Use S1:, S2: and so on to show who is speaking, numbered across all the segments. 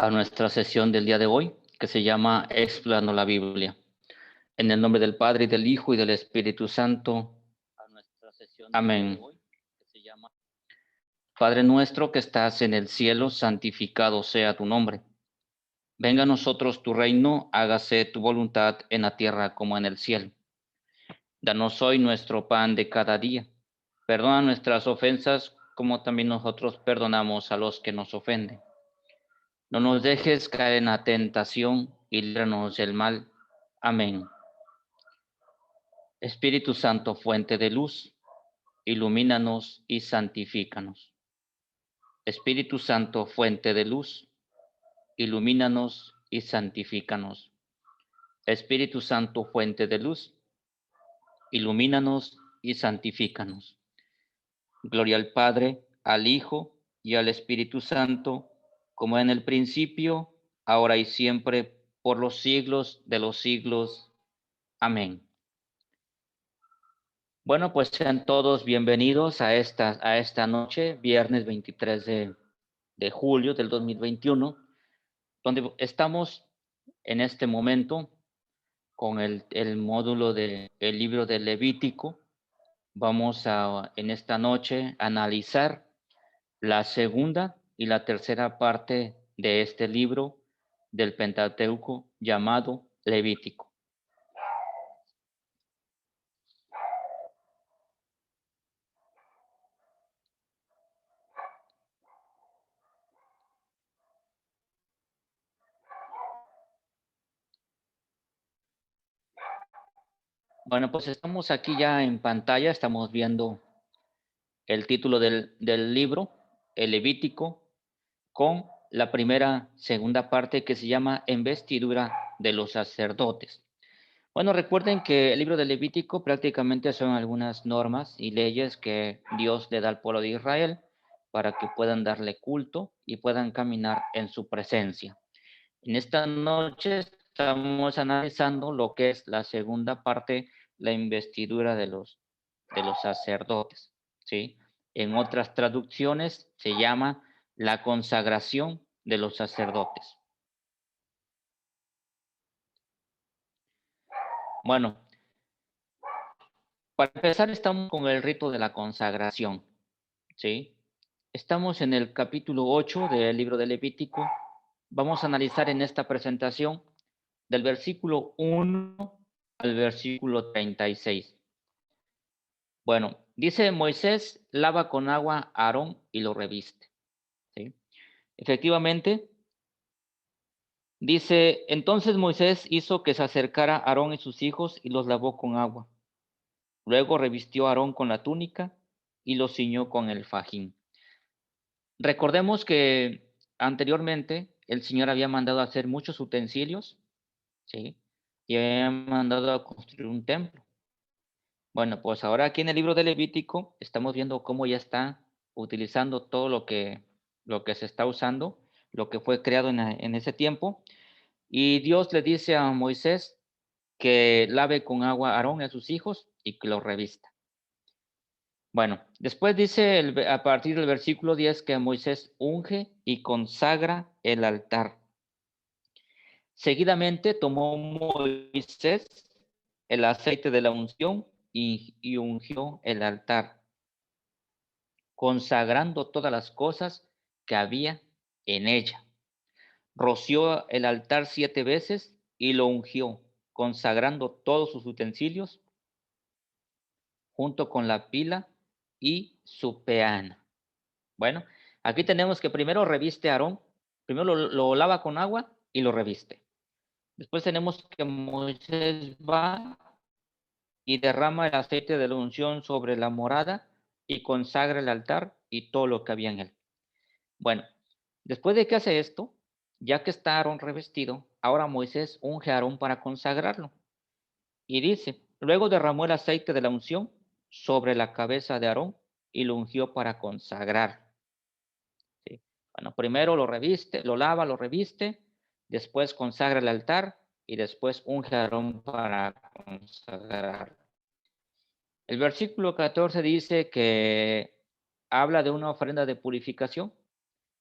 S1: a nuestra sesión del día de hoy, que se llama Explorando la Biblia. En el nombre del Padre, y del Hijo, y del Espíritu Santo. Amén. Padre nuestro que estás en el cielo, santificado sea tu nombre. Venga a nosotros tu reino, hágase tu voluntad en la tierra como en el cielo. Danos hoy nuestro pan de cada día. Perdona nuestras ofensas, como también nosotros perdonamos a los que nos ofenden. No nos dejes caer en la tentación y líbranos del mal. Amén. Espíritu Santo, fuente de luz, ilumínanos y santifícanos. Espíritu Santo, fuente de luz, ilumínanos y santifícanos. Espíritu Santo, fuente de luz, ilumínanos y santifícanos. Gloria al Padre, al Hijo y al Espíritu Santo, como en el principio, ahora y siempre, por los siglos de los siglos. Amén. Bueno, pues sean todos bienvenidos a esta noche, viernes 23 de julio del 2021, donde estamos en este momento con el módulo del libro del Levítico. Vamos en esta noche analizar la segunda y la tercera parte de este libro del Pentateuco llamado Levítico. Bueno, pues estamos aquí ya en pantalla, estamos viendo el título del libro, el Levítico, con la segunda parte que se llama Investidura de los sacerdotes. Bueno, recuerden que el libro del Levítico prácticamente son algunas normas y leyes que Dios le da al pueblo de Israel para que puedan darle culto y puedan caminar en su presencia. En esta noche estamos analizando lo que es la segunda parte, la investidura de los sacerdotes, ¿sí? En otras traducciones se llama la consagración de los sacerdotes. Bueno, para empezar estamos con el rito de la consagración, ¿sí? Estamos en el capítulo 8 del libro de Levítico. Vamos a analizar en esta presentación del versículo 1 al versículo 36. Bueno, dice Moisés, lava con agua a Aarón y lo reviste, ¿sí? Efectivamente, dice, entonces Moisés hizo que se acercara Aarón y sus hijos y los lavó con agua. Luego revistió a Aarón con la túnica y lo ciñó con el fajín. Recordemos que anteriormente el Señor había mandado a hacer muchos utensilios, ¿sí? Y había mandado a construir un templo. Bueno, pues ahora aquí en el libro de Levítico estamos viendo cómo ya está utilizando todo lo que se está usando, lo que fue creado en ese tiempo. Y Dios le dice a Moisés que lave con agua a Aarón y a sus hijos y que los revista. Bueno, después dice a partir del versículo 10 que Moisés unge y consagra el altar. Seguidamente tomó Moisés el aceite de la unción y ungió el altar, consagrando todas las cosas que había en ella. Roció el altar 7 veces y lo ungió, consagrando todos sus utensilios, junto con la pila y su peana. Bueno, aquí tenemos que primero reviste a Aarón, primero lo lava con agua y lo reviste. Después tenemos que Moisés va y derrama el aceite de la unción sobre la morada y consagra el altar y todo lo que había en él. Bueno, después de que hace esto, ya que está Aarón revestido, ahora Moisés unge a Aarón para consagrarlo. Y dice, luego derramó el aceite de la unción sobre la cabeza de Aarón y lo ungió para consagrar. ¿Sí? Bueno, primero lo reviste, lo lava, lo reviste, después consagra el altar y después unge a Aarón para consagrar. El versículo 14 dice que habla de una ofrenda de purificación,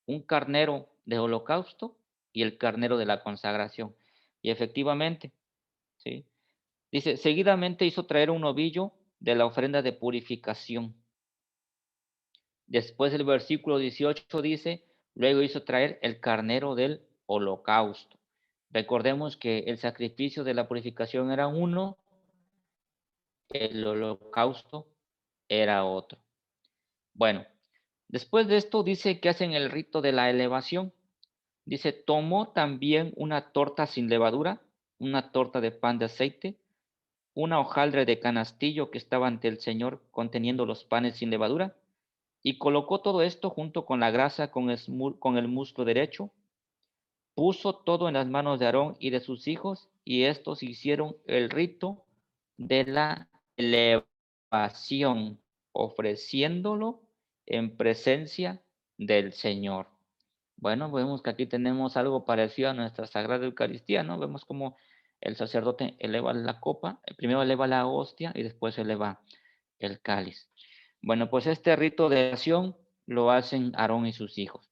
S1: un carnero de holocausto y el carnero de la consagración. Y efectivamente, ¿sí? Dice, seguidamente hizo traer un novillo de la ofrenda de purificación. Después el versículo 18 dice, luego hizo traer el carnero del holocausto. Recordemos que el sacrificio de la purificación era uno, el holocausto era otro. Bueno, después de esto dice que hacen el rito de la elevación. Dice, tomó también una torta sin levadura, una torta de pan de aceite, una hojaldre de canastillo que estaba ante el Señor conteniendo los panes sin levadura, y colocó todo esto junto con la grasa con el muslo derecho, puso todo en las manos de Aarón y de sus hijos, y estos hicieron el rito de la elevación, ofreciéndolo en presencia del Señor. Bueno, vemos que aquí tenemos algo parecido a nuestra Sagrada Eucaristía, ¿no? Vemos como el sacerdote eleva la copa, primero eleva la hostia y después eleva el cáliz. Bueno, pues este rito de oración lo hacen Aarón y sus hijos.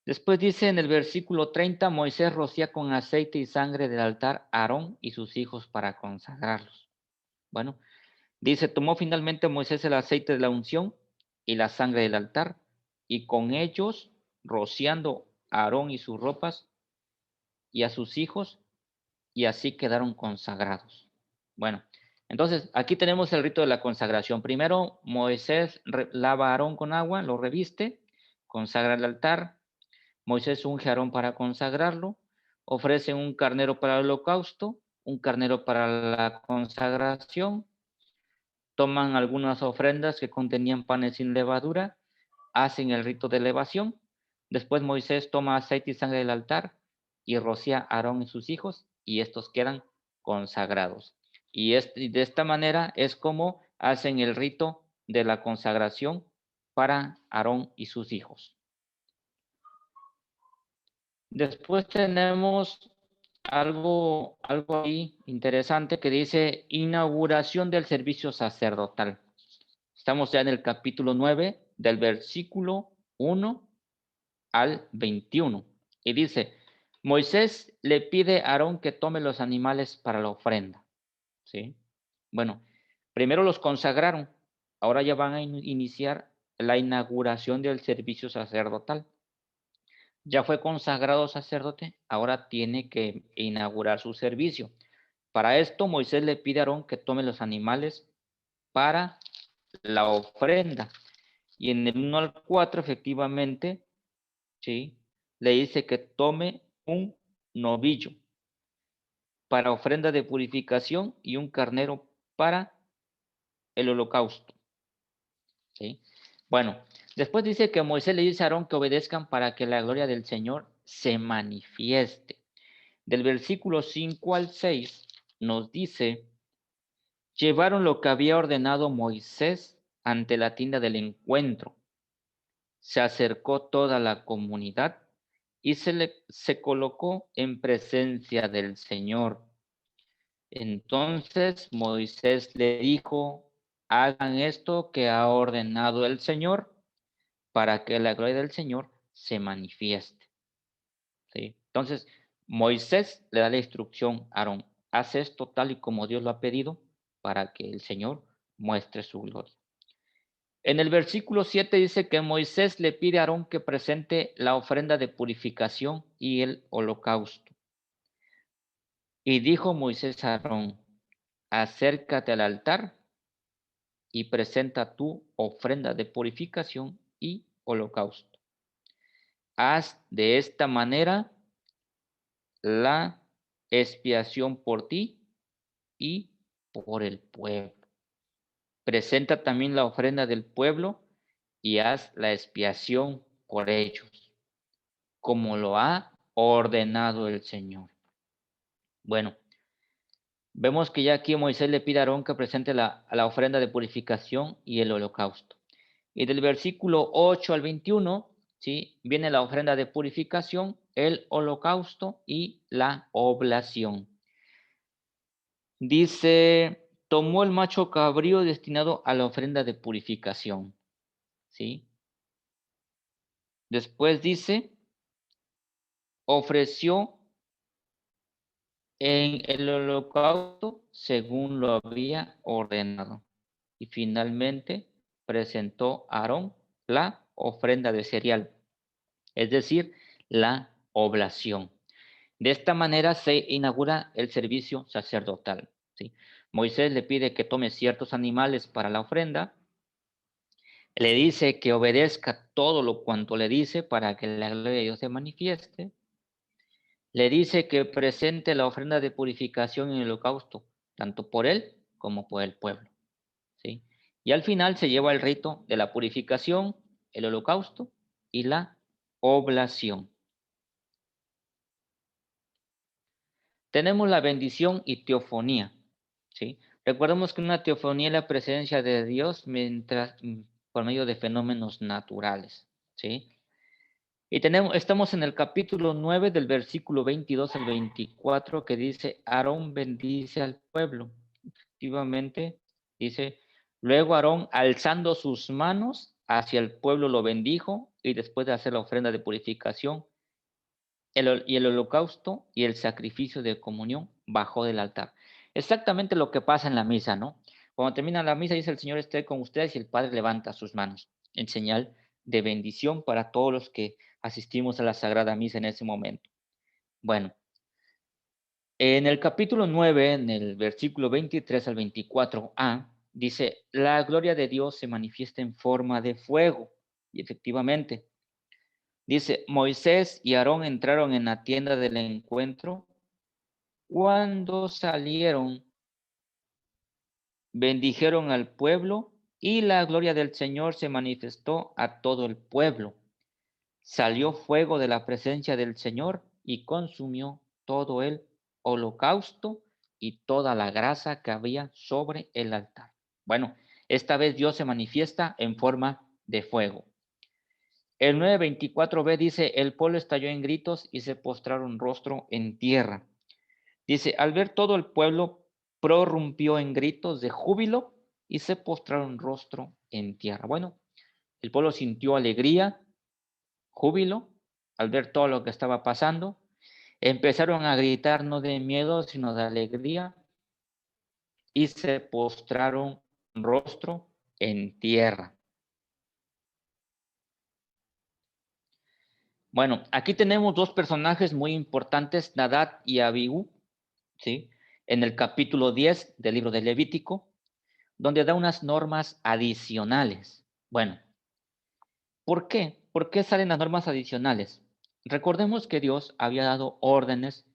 S1: Después dice en el versículo 30, Moisés rocía con aceite y sangre del altar a Aarón y sus hijos para consagrarlos. Bueno, dice, tomó finalmente Moisés el aceite de la unción y la sangre del altar, y con ellos, rociando a Aarón y sus ropas y a sus hijos, y así quedaron consagrados. Bueno, entonces aquí tenemos el rito de la consagración. Primero, Moisés lava a Aarón con agua, lo reviste, consagra el altar. Moisés unge a Aarón para consagrarlo, ofrece un carnero para el holocausto, un carnero para la consagración, toman algunas ofrendas que contenían panes sin levadura, hacen el rito de elevación, después Moisés toma aceite y sangre del altar y rocía a Aarón y sus hijos y estos quedan consagrados. Y de esta manera es como hacen el rito de la consagración para Aarón y sus hijos. Después tenemos algo ahí interesante que dice inauguración del servicio sacerdotal. Estamos ya en el capítulo 9 del versículo 1 al 21. Y dice, Moisés le pide a Aarón que tome los animales para la ofrenda. ¿Sí? Bueno, primero los consagraron, ahora ya van a iniciar la inauguración del servicio sacerdotal. Ya fue consagrado sacerdote, ahora tiene que inaugurar su servicio. Para esto, Moisés le pide a Aarón que tome los animales para la ofrenda. Y en el 1 al 4, efectivamente, ¿sí? Le dice que tome un novillo para ofrenda de purificación y un carnero para el holocausto. ¿Sí? Bueno, después dice que Moisés le dice a Aarón que obedezcan para que la gloria del Señor se manifieste. Del versículo 5 al 6 nos dice, llevaron lo que había ordenado Moisés ante la tienda del encuentro. Se acercó toda la comunidad y se colocó en presencia del Señor. Entonces Moisés le dijo, hagan esto que ha ordenado el Señor para que la gloria del Señor se manifieste. ¿Sí? Entonces Moisés le da la instrucción a Aarón, haz esto tal y como Dios lo ha pedido para que el Señor muestre su gloria. En el versículo 7 dice que Moisés le pide a Aarón que presente la ofrenda de purificación y el holocausto. Y dijo Moisés a Aarón, acércate al altar y presenta tu ofrenda de purificación y holocausto. Haz de esta manera la expiación por ti y por el pueblo. Presenta también la ofrenda del pueblo y haz la expiación por ellos, como lo ha ordenado el Señor. Bueno, vemos que ya aquí Moisés le pide a Aarón que presente la ofrenda de purificación y el holocausto. Y del versículo 8 al 21, ¿sí? Viene la ofrenda de purificación, el holocausto y la oblación. Dice, tomó el macho cabrío destinado a la ofrenda de purificación, ¿sí? Después dice, ofreció en el holocausto según lo había ordenado. Y finalmente presentó a Aarón la ofrenda de cereal, es decir, la oblación. De esta manera se inaugura el servicio sacerdotal, ¿sí? Moisés le pide que tome ciertos animales para la ofrenda, le dice que obedezca todo lo cuanto le dice para que la gloria de Dios se manifieste, le dice que presente la ofrenda de purificación en el holocausto, tanto por él como por el pueblo, ¿sí? Y al final se lleva el rito de la purificación, el holocausto y la oblación. Tenemos la bendición y teofonía, ¿sí? Recordemos que una teofonía es la presencia de Dios por medio de fenómenos naturales, ¿sí? Y estamos en el capítulo 9 del versículo 22 al 24 que dice, Aarón bendice al pueblo. Efectivamente, dice, luego Aarón alzando sus manos hacia el pueblo lo bendijo y después de hacer la ofrenda de purificación y el holocausto y el sacrificio de comunión bajó del altar. Exactamente lo que pasa en la misa, ¿no? Cuando termina la misa dice el Señor esté con ustedes y el Padre levanta sus manos en señal de bendición para todos los que asistimos a la Sagrada Misa en ese momento. Bueno, en el capítulo 9, en el versículo 23 al 24a, dice, la gloria de Dios se manifiesta en forma de fuego. Y efectivamente, dice, Moisés y Aarón entraron en la tienda del encuentro. Cuando salieron, bendijeron al pueblo y la gloria del Señor se manifestó a todo el pueblo. Salió fuego de la presencia del Señor y consumió todo el holocausto y toda la grasa que había sobre el altar. Bueno, esta vez Dios se manifiesta en forma de fuego. El 9:24b dice, el pueblo estalló en gritos y se postraron rostro en tierra. Dice, al ver todo el pueblo, prorrumpió en gritos de júbilo y se postraron rostro en tierra. Bueno, el pueblo sintió alegría, júbilo, al ver todo lo que estaba pasando. Empezaron a gritar no de miedo, sino de alegría y se postraron rostro en tierra. Bueno, aquí tenemos dos personajes muy importantes, Nadab y Abiú, ¿sí? En el capítulo 10 del libro de Levítico, donde da unas normas adicionales. Bueno, ¿por qué? ¿Por qué salen las normas adicionales? Recordemos que Dios había dado órdenes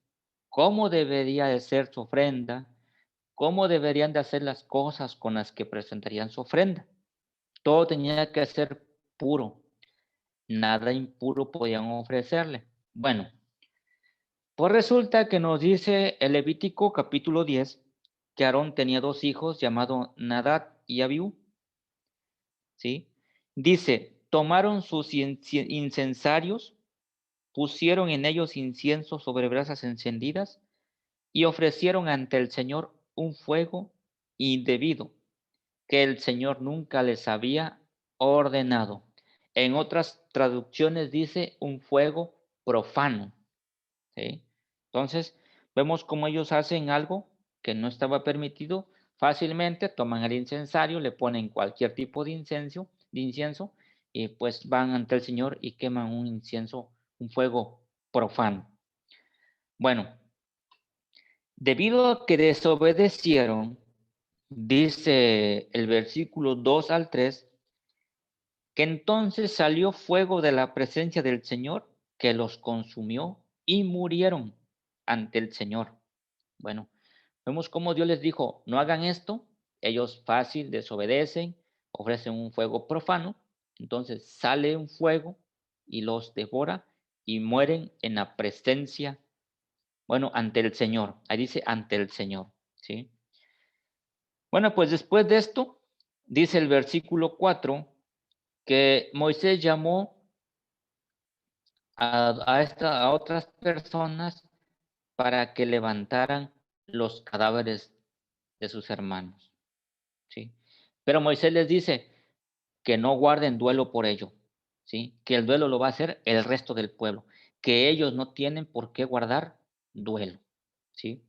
S1: cómo debería de ser su ofrenda, cómo deberían de hacer las cosas con las que presentarían su ofrenda. Todo tenía que ser puro, nada impuro podían ofrecerle. Bueno, pues resulta que nos dice el Levítico capítulo 10 que Aarón tenía dos hijos llamados Nadab y Abiú, ¿sí? Dice, tomaron sus incensarios, pusieron en ellos incienso sobre brasas encendidas y ofrecieron ante el Señor un fuego indebido que el Señor nunca les había ordenado. En otras traducciones dice un fuego profano, ¿sí? Entonces, vemos cómo ellos hacen algo que no estaba permitido. Fácilmente toman el incensario, le ponen cualquier tipo de incienso, y pues van ante el Señor y queman un incienso, un fuego profano. Bueno, debido a que desobedecieron, dice el versículo 2 al 3, que entonces salió fuego de la presencia del Señor que los consumió y murieron ante el Señor. Bueno, vemos cómo Dios les dijo, no hagan esto, ellos fácil desobedecen, ofrecen un fuego profano, entonces sale un fuego y los devora y mueren en la presencia, bueno, ante el Señor. Ahí dice ante el Señor, ¿sí? Bueno, pues después de esto, dice el versículo 4, que Moisés llamó a otras personas para que levantaran los cadáveres de sus hermanos, ¿sí? Pero Moisés les dice que no guarden duelo por ello, ¿sí? Que el duelo lo va a hacer el resto del pueblo, que ellos no tienen por qué guardar duelo, ¿sí?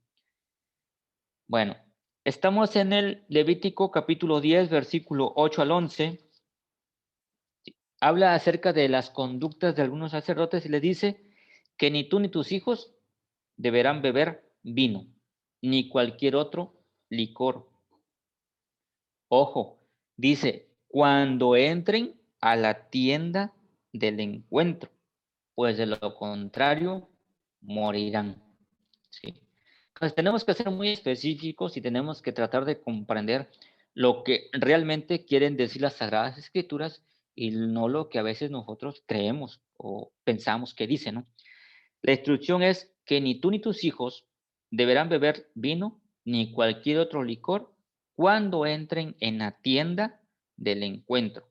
S1: Bueno, estamos en el Levítico capítulo 10, versículo 8 al 11. Habla acerca de las conductas de algunos sacerdotes y le dice que ni tú ni tus hijos deberán beber vino, ni cualquier otro licor. Ojo, dice, cuando entren a la tienda del encuentro, pues de lo contrario morirán. ¿Sí? Entonces tenemos que ser muy específicos y tenemos que tratar de comprender lo que realmente quieren decir las Sagradas Escrituras y no lo que a veces nosotros creemos o pensamos que dice, ¿no? La instrucción es que ni tú ni tus hijos deberán beber vino ni cualquier otro licor cuando entren en la tienda del encuentro,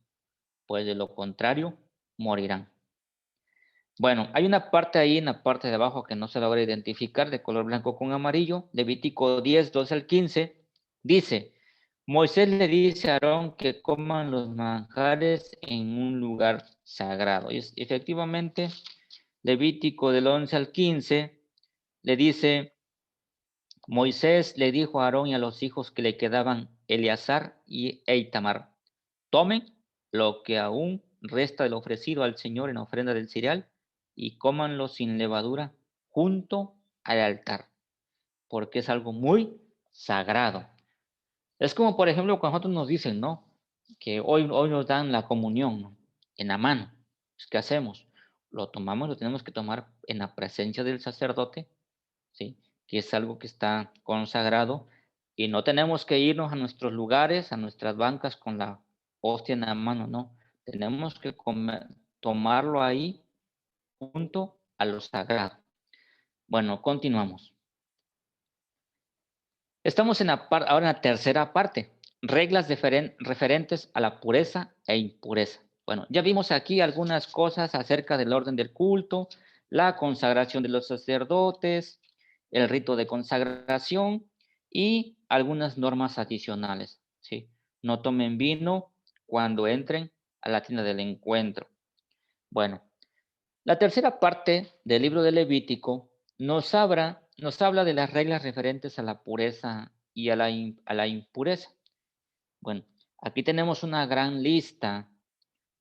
S1: pues de lo contrario morirán. Bueno, hay una parte ahí en la parte de abajo que no se logra identificar de color blanco con amarillo. Levítico 10, 12 al 15 dice, Moisés le dice a Aarón que coman los manjares en un lugar sagrado. Y efectivamente, Levítico del 11 al 15 le dice, Moisés le dijo a Aarón y a los hijos que le quedaban, Eleazar y Eitamar, tomen lo que aún resta del ofrecido al Señor en ofrenda del cereal y cómanlo sin levadura junto al altar, porque es algo muy sagrado. Es como, por ejemplo, cuando nosotros nos dicen, ¿no? Que hoy nos dan la comunión, ¿no? En la mano. Pues, ¿qué hacemos? Lo tomamos, lo tenemos que tomar en la presencia del sacerdote, ¿sí? Que es algo que está consagrado y no tenemos que irnos a nuestros lugares, a nuestras bancas con la hostia en la mano, no. Tenemos que tomarlo ahí junto a lo sagrado. Bueno, continuamos. Estamos ahora en la tercera parte, reglas referentes a la pureza e impureza. Bueno, ya vimos aquí algunas cosas acerca del orden del culto, la consagración de los sacerdotes, el rito de consagración y algunas normas adicionales. ¿Sí? No tomen vino cuando entren a la tienda del encuentro. Bueno, la tercera parte del libro de Levítico nos habla de las reglas referentes a la pureza y a la impureza. Bueno, aquí tenemos una gran lista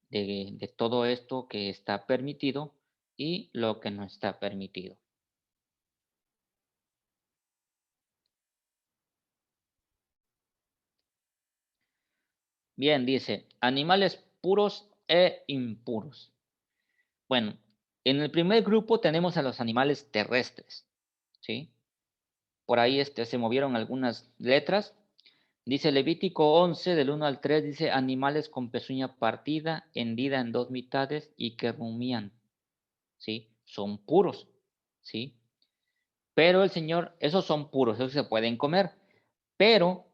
S1: de todo esto que está permitido y lo que no está permitido. Bien, dice, animales puros e impuros. Bueno, en el primer grupo tenemos a los animales terrestres, ¿sí? Por ahí se movieron algunas letras. Dice Levítico 11, del 1 al 3, dice, animales con pezuña partida, hendida en dos mitades y que rumían, ¿sí? Son puros, ¿sí? Pero el Señor, esos son puros, esos se pueden comer. Pero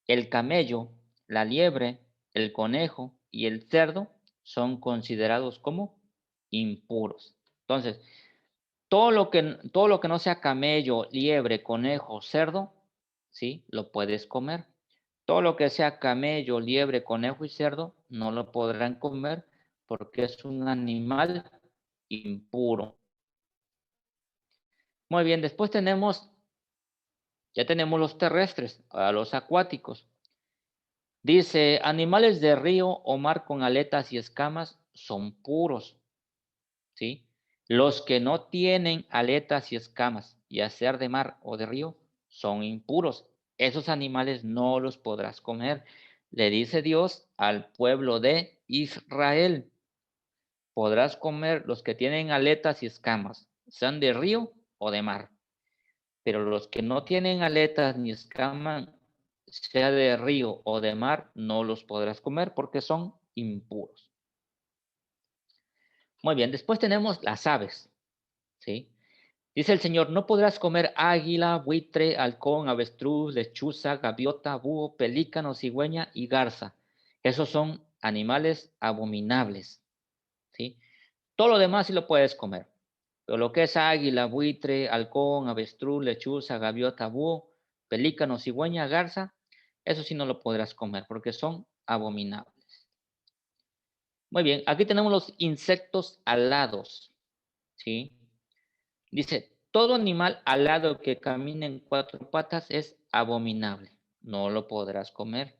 S1: el camello, la liebre, el conejo y el cerdo son considerados como impuros. Entonces, todo lo que no sea camello, liebre, conejo, cerdo, ¿sí? Lo puedes comer. Todo lo que sea camello, liebre, conejo y cerdo no lo podrán comer porque es un animal impuro. Muy bien, después ya tenemos los terrestres, a los acuáticos. Dice, animales de río o mar con aletas y escamas son puros, ¿sí? Los que no tienen aletas y escamas, ya sea de mar o de río, son impuros. Esos animales no los podrás comer. Le dice Dios al pueblo de Israel, podrás comer los que tienen aletas y escamas, sean de río o de mar. Pero los que no tienen aletas ni escamas, sea de río o de mar, no los podrás comer porque son impuros. Muy bien, después tenemos las aves, ¿sí? Dice el Señor, no podrás comer águila, buitre, halcón, avestruz, lechuza, gaviota, búho, pelícano, cigüeña y garza. Esos son animales abominables, ¿sí? Todo lo demás sí lo puedes comer. Pero lo que es águila, buitre, halcón, avestruz, lechuza, gaviota, búho, pelícano, cigüeña, garza, eso sí no lo podrás comer porque son abominables. Muy bien, aquí tenemos los insectos alados. ¿sí? Dice, todo animal alado que camine en 4 patas es abominable, no lo podrás comer.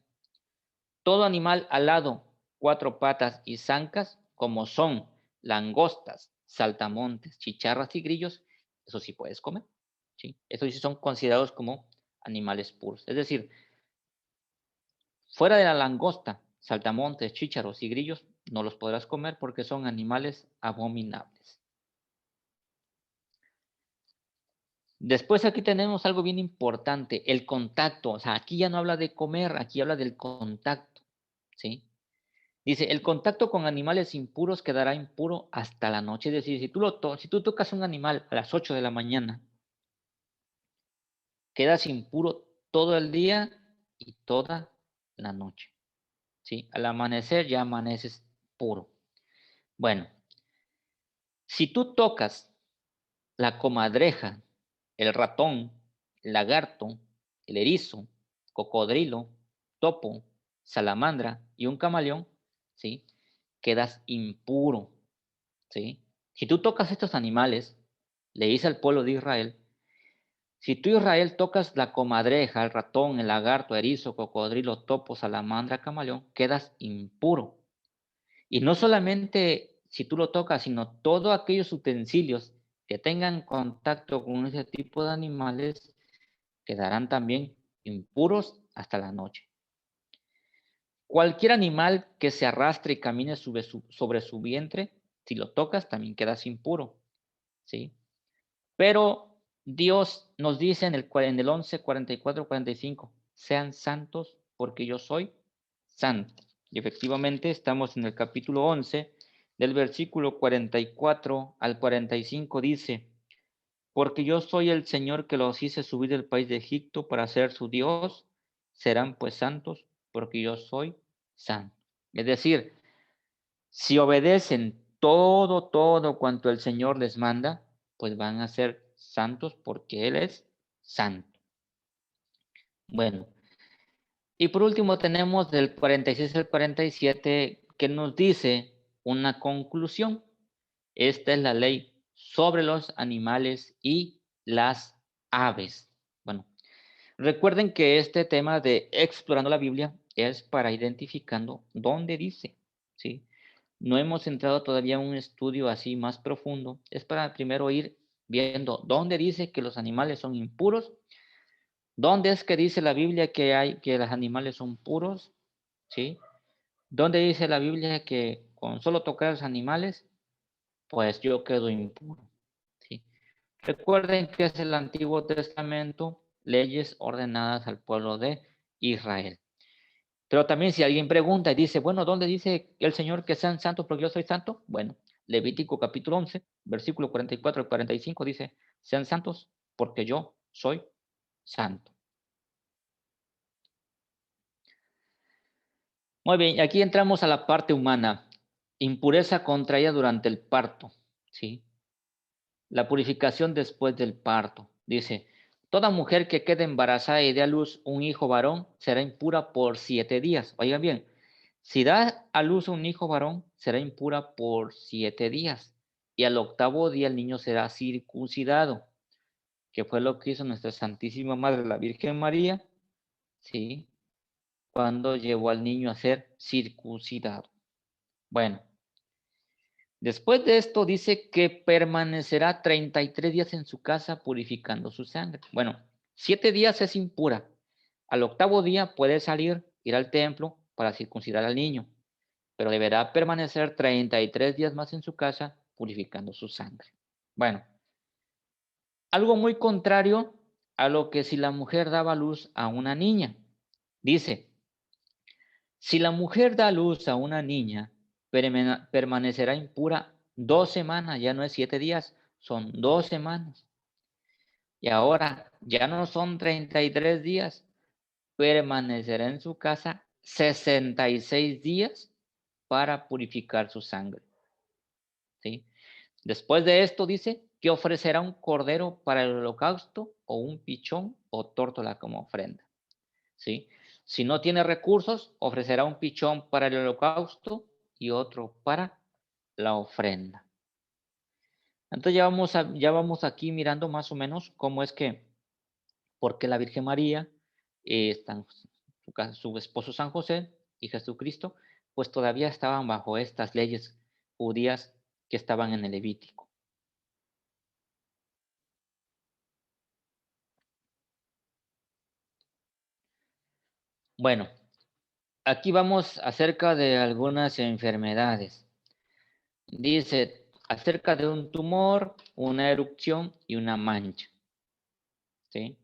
S1: Todo animal alado, 4 patas y zancas, como son langostas, saltamontes, chicharras y grillos, eso sí puedes comer, ¿sí? Estos sí son considerados como animales puros. Es decir, fuera de la langosta, saltamontes, chícharos y grillos, no los podrás comer porque son animales abominables. Después aquí tenemos algo bien importante, el contacto. O sea, aquí ya no habla de comer, aquí habla del contacto, ¿sí? Dice, el contacto con animales impuros quedará impuro hasta la noche. Es decir, si tú tocas un animal a las 8 de la mañana, quedas impuro todo el día y toda la noche, ¿sí? Al amanecer ya amaneces puro. Bueno, si tú tocas la comadreja, el ratón, el lagarto, el erizo, cocodrilo, topo, salamandra y un camaleón, ¿sí? Quedas impuro, ¿sí? Si tú tocas estos animales, le dice al pueblo de Israel, si tú Israel tocas la comadreja, el ratón, el lagarto, erizo, cocodrilo, topo, salamandra, camaleón, quedas impuro. Y no solamente si tú lo tocas, sino todos aquellos utensilios que tengan contacto con ese tipo de animales quedarán también impuros hasta la noche. Cualquier animal que se arrastre y camine sobre su vientre, si lo tocas, también quedas impuro, ¿sí? Pero Dios nos dice en el 11, 44, 45, sean santos porque yo soy santo. Y efectivamente estamos en el capítulo 11, del versículo 44 al 45, dice, porque yo soy el Señor que los hice subir del país de Egipto para ser su Dios, serán pues santos porque yo soy santo. Es decir, si obedecen todo cuanto el Señor les manda, pues van a ser santos porque Él es santo. Bueno, y por último tenemos del 46 al 47 que nos dice una conclusión. Esta es la ley sobre los animales y las aves. Bueno, recuerden que este tema de explorando la Biblia es para identificando dónde dice, ¿sí? No hemos entrado todavía en un estudio así más profundo. Es para primero ir viendo dónde dice que los animales son impuros, dónde es que dice la Biblia que los animales son puros, ¿sí? ¿Dónde dice la Biblia que con solo tocar a los animales, pues yo quedo impuro? ¿Sí? Recuerden que es el Antiguo Testamento, leyes ordenadas al pueblo de Israel. Pero también si alguien pregunta y dice, bueno, ¿dónde dice el Señor que sean santos porque yo soy santo? Bueno, Levítico capítulo 11, versículo 44 y 45 dice, sean santos porque yo soy santo. Muy bien, aquí entramos a la parte humana. Impureza contraída durante el parto, ¿sí? La purificación después del parto. Dice, toda mujer que quede embarazada y dé a luz un hijo varón será impura por 7 días. Oigan bien, si da a luz un hijo varón, será impura por 7 días. Y al 8º día el niño será circuncidado, que fue lo que hizo nuestra Santísima Madre, la Virgen María, ¿sí? Cuando llevó al niño a ser circuncidado. Bueno, después de esto dice que permanecerá 33 días en su casa purificando su sangre. Bueno, 7 días es impura. Al 8º día puede salir, ir al templo para circuncidar al niño, pero deberá permanecer 33 días más en su casa purificando su sangre. Bueno, algo muy contrario a lo que si la mujer daba luz a una niña. Dice, si la mujer da luz a una niña, permanecerá impura 2 semanas, ya no es 7 días, son 2 semanas. Y ahora ya no son 33 días, permanecerá en su casa 66 días para purificar su sangre. ¿Sí? Después de esto dice que ofrecerá un cordero para el holocausto o un pichón o tórtola como ofrenda. ¿Sí? Si no tiene recursos, ofrecerá un pichón para el holocausto y otro para la ofrenda. Entonces ya vamos aquí mirando más o menos cómo es que, porque la Virgen María, su esposo San José y Jesucristo, pues todavía estaban bajo estas leyes judías que estaban en el Levítico. Bueno, aquí vamos acerca de algunas enfermedades. Dice acerca de un tumor, una erupción y una mancha. ¿Sí?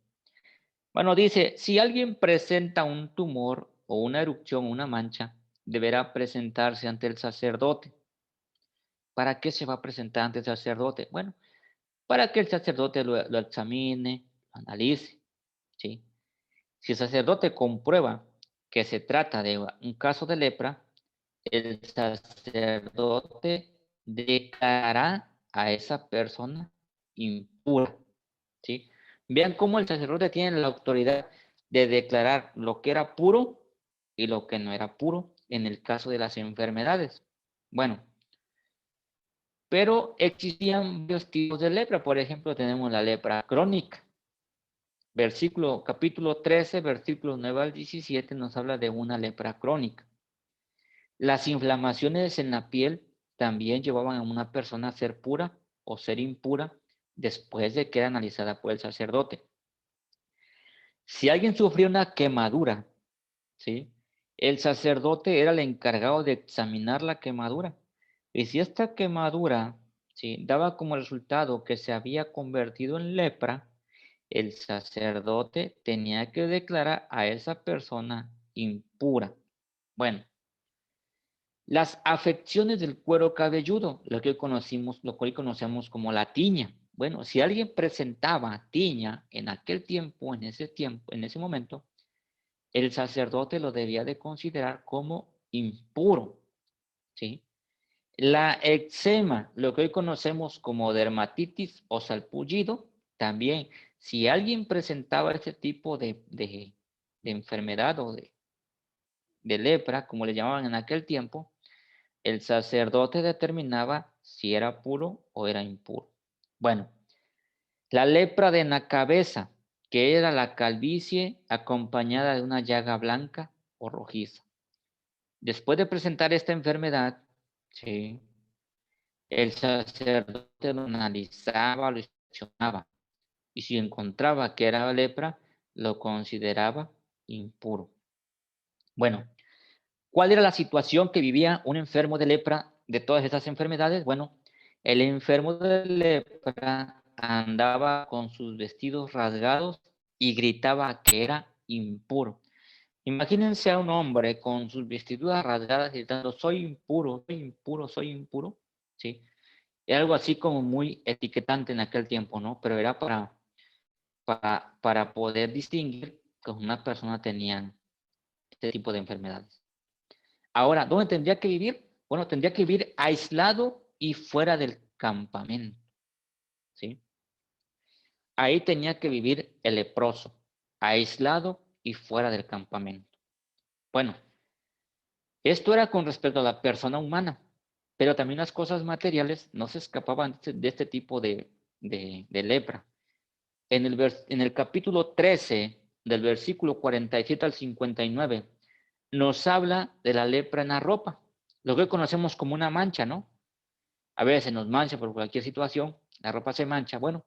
S1: Bueno, dice, si alguien presenta un tumor o una erupción o una mancha, deberá presentarse ante el sacerdote. ¿Para qué se va a presentar ante el sacerdote? Bueno, para que el sacerdote lo examine, lo analice. ¿Sí? Si el sacerdote comprueba que se trata de un caso de lepra, el sacerdote declarará a esa persona impura. ¿Sí? Vean cómo el sacerdote tiene la autoridad de declarar lo que era puro y lo que no era puro en el caso de las enfermedades. Bueno, pero existían varios tipos de lepra. Por ejemplo, tenemos la lepra crónica. Capítulo 13, versículos 9 al 17 nos habla de una lepra crónica. Las inflamaciones en la piel también llevaban a una persona a ser pura o ser impura después de que era analizada por el sacerdote. Si alguien sufrió una quemadura, ¿sí? El sacerdote era el encargado de examinar la quemadura. Y si esta quemadura, ¿sí?, daba como resultado que se había convertido en lepra, el sacerdote tenía que declarar a esa persona impura. Bueno, las afecciones del cuero cabelludo, lo que hoy conocemos como la tiña. Bueno, si alguien presentaba tiña en aquel tiempo, en ese momento, el sacerdote lo debía de considerar como impuro, ¿sí? La eczema, lo que hoy conocemos como dermatitis o salpullido, también, si alguien presentaba este tipo de enfermedad o de lepra, como le llamaban en aquel tiempo, el sacerdote determinaba si era puro o era impuro. Bueno, la lepra de la cabeza, que era la calvicie acompañada de una llaga blanca o rojiza. Después de presentar esta enfermedad, sí, el sacerdote lo analizaba, lo inspeccionaba, y si encontraba que era lepra, lo consideraba impuro. Bueno, ¿cuál era la situación que vivía un enfermo de lepra de todas estas enfermedades? Bueno, el enfermo de lepra andaba con sus vestidos rasgados y gritaba que era impuro. Imagínense a un hombre con sus vestiduras rasgadas gritando, soy impuro, soy impuro, soy impuro. ¿Sí? Era algo así como muy etiquetante en aquel tiempo, ¿no? Pero era para poder distinguir que una persona tenía este tipo de enfermedades. Ahora, ¿dónde tendría que vivir? Bueno, tendría que vivir aislado y fuera del campamento, ¿sí? Ahí tenía que vivir el leproso, aislado y fuera del campamento. Bueno, esto era con respecto a la persona humana, pero también las cosas materiales no se escapaban de este tipo de lepra. En el capítulo 13, del versículo 47 al 59, nos habla de la lepra en la ropa, lo que hoy conocemos como una mancha, ¿no? A veces nos mancha por cualquier situación, la ropa se mancha. Bueno,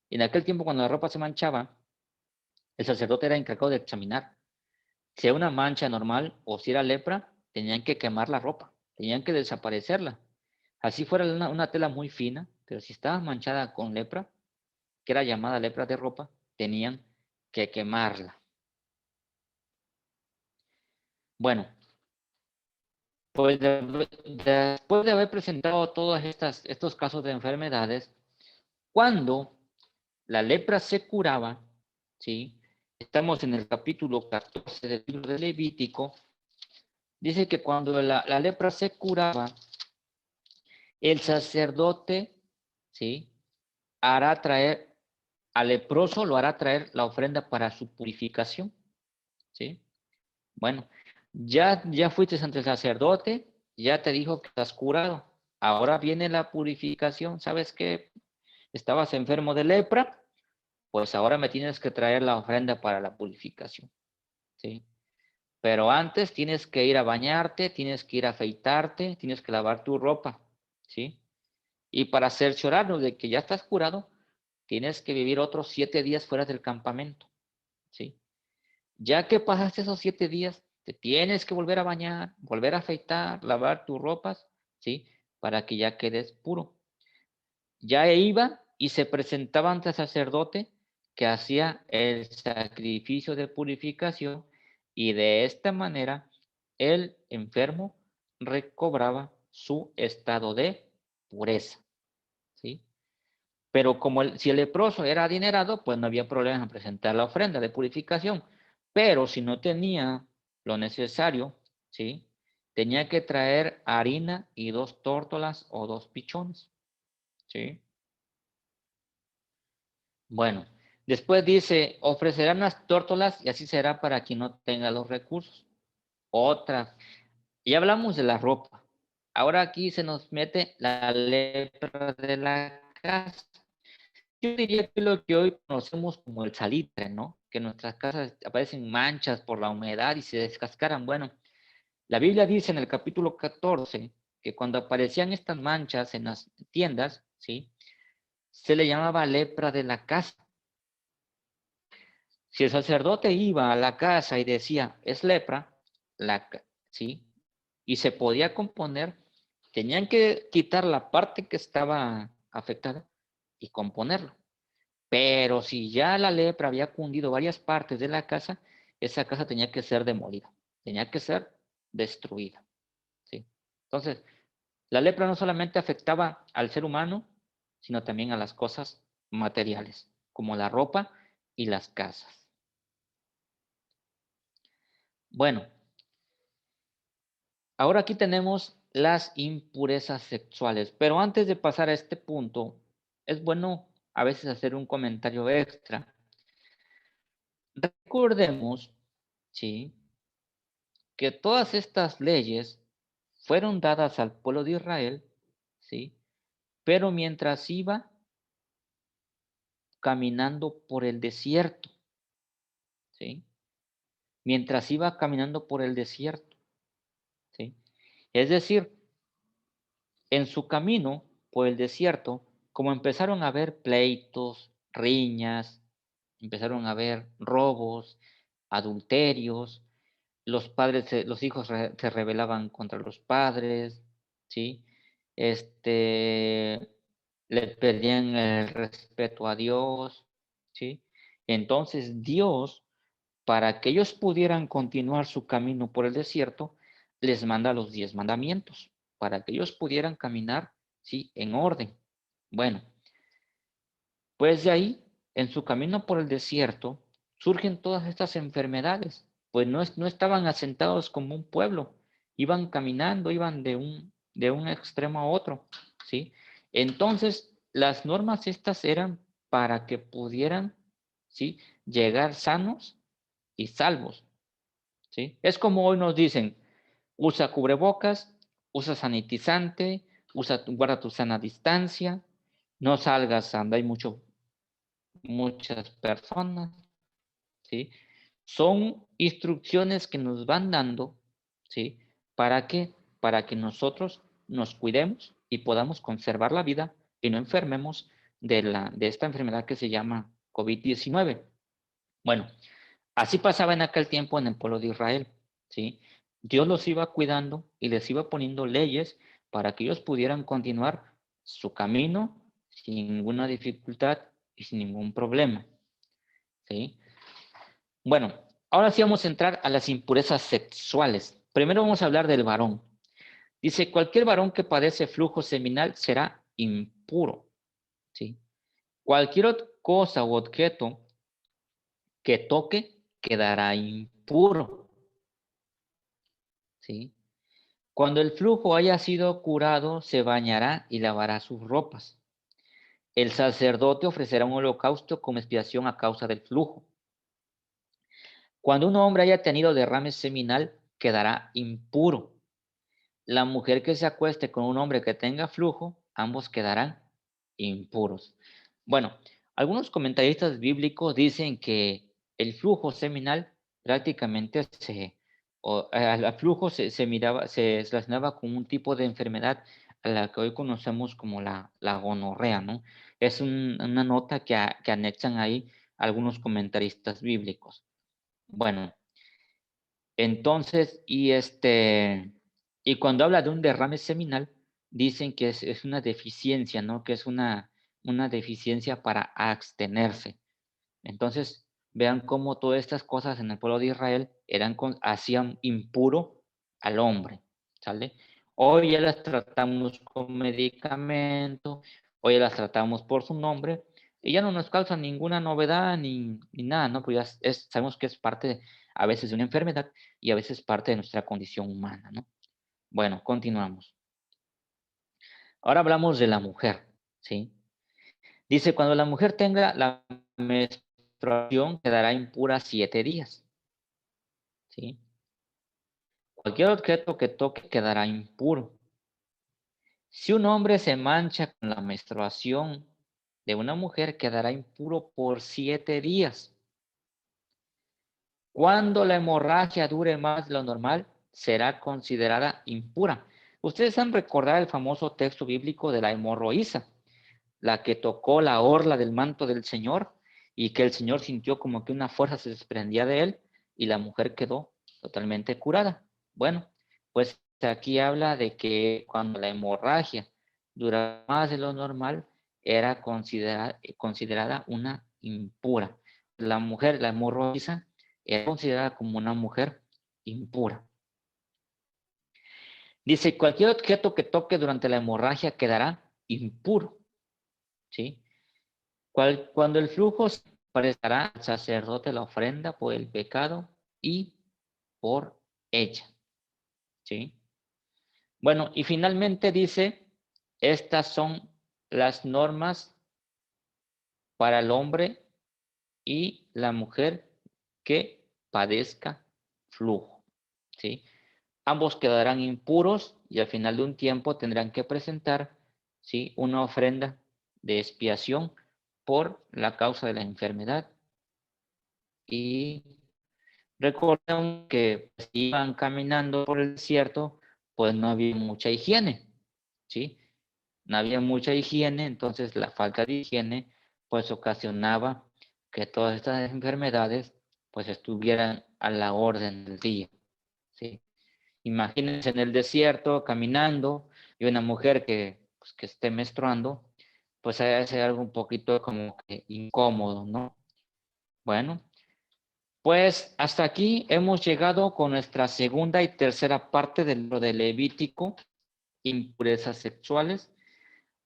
S1: en aquel tiempo cuando la ropa se manchaba, el sacerdote era encargado de examinar si era una mancha normal o si era lepra, tenían que quemar la ropa, tenían que desaparecerla. Así fuera una tela muy fina, pero si estaba manchada con lepra, que era llamada lepra de ropa, tenían que quemarla. Bueno, pues después de haber presentado todos estos casos de enfermedades, cuando la lepra se curaba, ¿sí? Estamos en el capítulo 14 del libro de Levítico, dice que cuando la lepra se curaba, el sacerdote, ¿sí?, hará traer al leproso, lo hará traer la ofrenda para su purificación, ¿sí? Bueno, ya fuiste ante el sacerdote, ya te dijo que estás curado. ahora viene la purificación. ¿Sabes qué? Estabas enfermo de lepra, pues ahora me tienes que traer la ofrenda para la purificación, ¿sí? Pero antes tienes que ir a bañarte, tienes que ir a afeitarte, tienes que lavar tu ropa, ¿sí? Y para cerciorarnos de que ya estás curado, tienes que vivir otros 7 días fuera del campamento, ¿sí? Ya que pasaste esos 7 días, te tienes que volver a bañar, volver a afeitar, lavar tus ropas, ¿sí? Para que ya quedes puro. Ya iba y se presentaba ante el sacerdote que hacía el sacrificio de purificación y de esta manera el enfermo recobraba su estado de pureza, ¿sí? Pero como si el leproso era adinerado, pues no había problema en presentar la ofrenda de purificación. Pero si no tenía lo necesario, ¿sí? Tenía que traer harina y 2 tórtolas o 2 pichones, ¿sí? Bueno, después dice, ofrecerán las tórtolas y así será para quien no tenga los recursos. Otra, ya hablamos de la ropa. Ahora aquí se nos mete la lepra de la casa. Yo diría que lo que hoy conocemos como el salitre, ¿no? Que en nuestras casas aparecen manchas por la humedad y se descascaran. Bueno, la Biblia dice en el capítulo 14 que cuando aparecían estas manchas en las tiendas, ¿sí? Se le llamaba lepra de la casa. Si el sacerdote iba a la casa y decía, es lepra, ¿sí? Y se podía componer, tenían que quitar la parte que estaba afectada y componerlo. Pero si ya la lepra había cundido varias partes de la casa, esa casa tenía que ser demolida, tenía que ser destruida, ¿sí? Entonces, la lepra no solamente afectaba al ser humano, sino también a las cosas materiales, como la ropa y las casas. Bueno, ahora aquí tenemos las impurezas sexuales, pero antes de pasar a este punto, es bueno a veces hacer un comentario extra. Recordemos, ¿sí? Que todas estas leyes fueron dadas al pueblo de Israel, ¿sí? Pero mientras iba caminando por el desierto, ¿sí? Mientras iba caminando por el desierto, ¿sí? Es decir, en su camino por el desierto, como empezaron a haber pleitos, riñas, empezaron a haber robos, adulterios, los padres, los hijos se rebelaban contra los padres, ¿sí? Le perdían el respeto a Dios, ¿sí? Entonces Dios, para que ellos pudieran continuar su camino por el desierto, les manda los 10 mandamientos, para que ellos pudieran caminar, ¿sí? En orden. Bueno, pues de ahí, en su camino por el desierto, surgen todas estas enfermedades, pues no estaban asentados como un pueblo, iban caminando, iban de un extremo a otro, ¿sí? Entonces, las normas estas eran para que pudieran, ¿sí? Llegar sanos y salvos, ¿sí? Es como hoy nos dicen, usa cubrebocas, usa sanitizante, guarda tu sana distancia, no salgas donde hay muchas personas, ¿sí? Son instrucciones que nos van dando, ¿sí? ¿Para qué? Para que nosotros nos cuidemos y podamos conservar la vida y no enfermemos de esta enfermedad que se llama COVID-19. Bueno, así pasaba en aquel tiempo en el pueblo de Israel, ¿sí? Dios los iba cuidando y les iba poniendo leyes para que ellos pudieran continuar su camino sin ninguna dificultad y sin ningún problema, ¿sí? Bueno, ahora sí vamos a entrar a las impurezas sexuales. Primero vamos a hablar del varón. Dice, cualquier varón que padece flujo seminal será impuro, ¿sí? Cualquier otra cosa u objeto que toque quedará impuro, ¿sí? Cuando el flujo haya sido curado, se bañará y lavará sus ropas. El sacerdote ofrecerá un holocausto como expiación a causa del flujo. Cuando un hombre haya tenido derrame seminal, quedará impuro. La mujer que se acueste con un hombre que tenga flujo, ambos quedarán impuros. Bueno, algunos comentaristas bíblicos dicen que el flujo seminal prácticamente al flujo se miraba, se relacionaba con un tipo de enfermedad a la que hoy conocemos como la gonorrea, ¿no? Es una nota que anexan ahí algunos comentaristas bíblicos. Bueno, entonces, y cuando habla de un derrame seminal, dicen que es una deficiencia, ¿no? Que es una deficiencia para abstenerse. Entonces, vean cómo todas estas cosas en el pueblo de Israel hacían impuro al hombre, ¿sale? Hoy ya las tratamos con medicamento, hoy ya las tratamos por su nombre, y ya no nos causa ninguna novedad ni nada, ¿no? Pues ya sabemos que es parte a veces de una enfermedad y a veces parte de nuestra condición humana, ¿no? Bueno, continuamos. Ahora hablamos de la mujer, ¿sí? Dice, cuando la mujer tenga la menstruación, quedará impura 7 días, ¿sí? Cualquier objeto que toque quedará impuro. Si un hombre se mancha con la menstruación de una mujer, quedará impuro por 7 días. Cuando la hemorragia dure más de lo normal, será considerada impura. Ustedes han recordado el famoso texto bíblico de la hemorroísa, la que tocó la orla del manto del Señor y que el Señor sintió como que una fuerza se desprendía de él y la mujer quedó totalmente curada. Bueno, pues aquí habla de que cuando la hemorragia dura más de lo normal, era considerada una impura. La mujer, la hemorroísa, era considerada como una mujer impura. Dice, cualquier objeto que toque durante la hemorragia quedará impuro, ¿sí? Cuando el flujo se prestará al sacerdote la ofrenda por el pecado y por ella, ¿sí? Bueno, y finalmente dice, estas son las normas para el hombre y la mujer que padezca flujo, ¿sí? Ambos quedarán impuros y al final de un tiempo tendrán que presentar, ¿sí?, una ofrenda de expiación por la causa de la enfermedad. Y recuerden que si iban caminando por el desierto, pues no había mucha higiene, ¿sí? No había mucha higiene, entonces la falta de higiene pues ocasionaba que todas estas enfermedades pues estuvieran a la orden del día, ¿sí? Imagínense en el desierto caminando y una mujer pues, que esté menstruando, pues hay ser algo un poquito como que incómodo, ¿no? Bueno, pues hasta aquí hemos llegado con nuestra segunda y tercera parte de lo de Levítico, impurezas sexuales.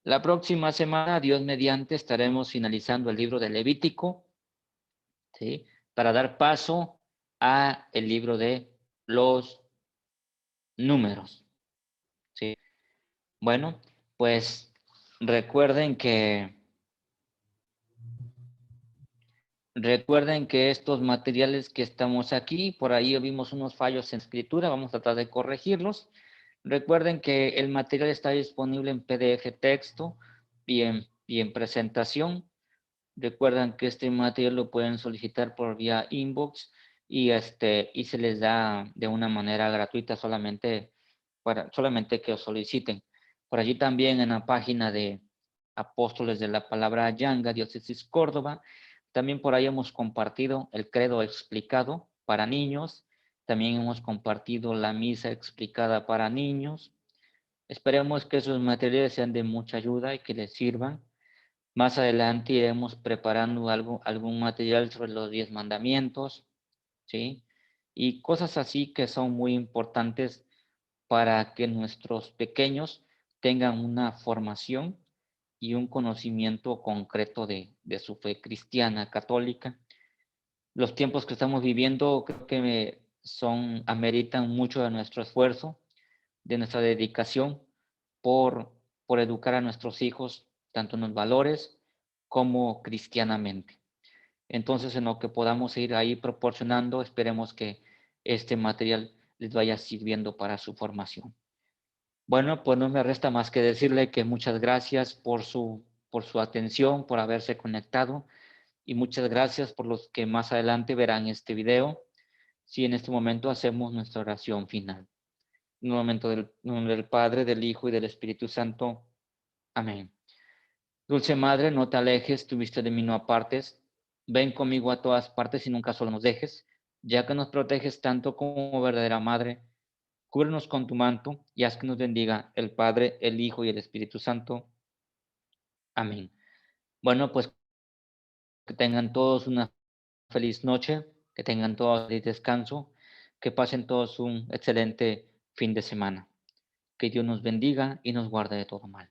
S1: La próxima semana, Dios mediante, estaremos finalizando el libro de Levítico, ¿sí?, para dar paso a el libro de los números, ¿sí? Bueno, pues recuerden que Recuerden que estos materiales que estamos aquí, por ahí vimos unos fallos en escritura, vamos a tratar de corregirlos. Recuerden que el material está disponible en PDF texto y en presentación. Recuerden que este material lo pueden solicitar por vía inbox y se les da de una manera gratuita solamente que lo soliciten. Por allí también en la página de Apóstoles de la Palabra Yanga, Diócesis Córdoba, también por ahí hemos compartido el credo explicado para niños, también hemos compartido la misa explicada para niños. Esperemos que esos materiales sean de mucha ayuda y que les sirvan. Más adelante iremos preparando algún material sobre los 10 mandamientos, ¿sí? Y cosas así que son muy importantes para que nuestros pequeños tengan una formación y un conocimiento concreto de su fe cristiana, católica. Los tiempos que estamos viviendo creo que ameritan mucho de nuestro esfuerzo, de nuestra dedicación por, por educar a nuestros hijos, tanto en los valores como cristianamente. Entonces, en lo que podamos ir ahí proporcionando, esperemos que este material les vaya sirviendo para su formación. Bueno, pues no me resta más que decirle que muchas gracias por su atención, por haberse conectado y muchas gracias por los que más adelante verán este video. Si en este momento hacemos nuestra oración final. En el momento del nombre del Padre, del Hijo y del Espíritu Santo. Amén. Dulce Madre, no te alejes, tu vista de mí no apartes. Ven conmigo a todas partes y nunca solo nos dejes, ya que nos proteges tanto como verdadera Madre. Cúbrenos con tu manto y haz que nos bendiga el Padre, el Hijo y el Espíritu Santo. Amén. Bueno, pues que tengan todos una feliz noche, que tengan todos feliz descanso, que pasen todos un excelente fin de semana. Que Dios nos bendiga y nos guarde de todo mal.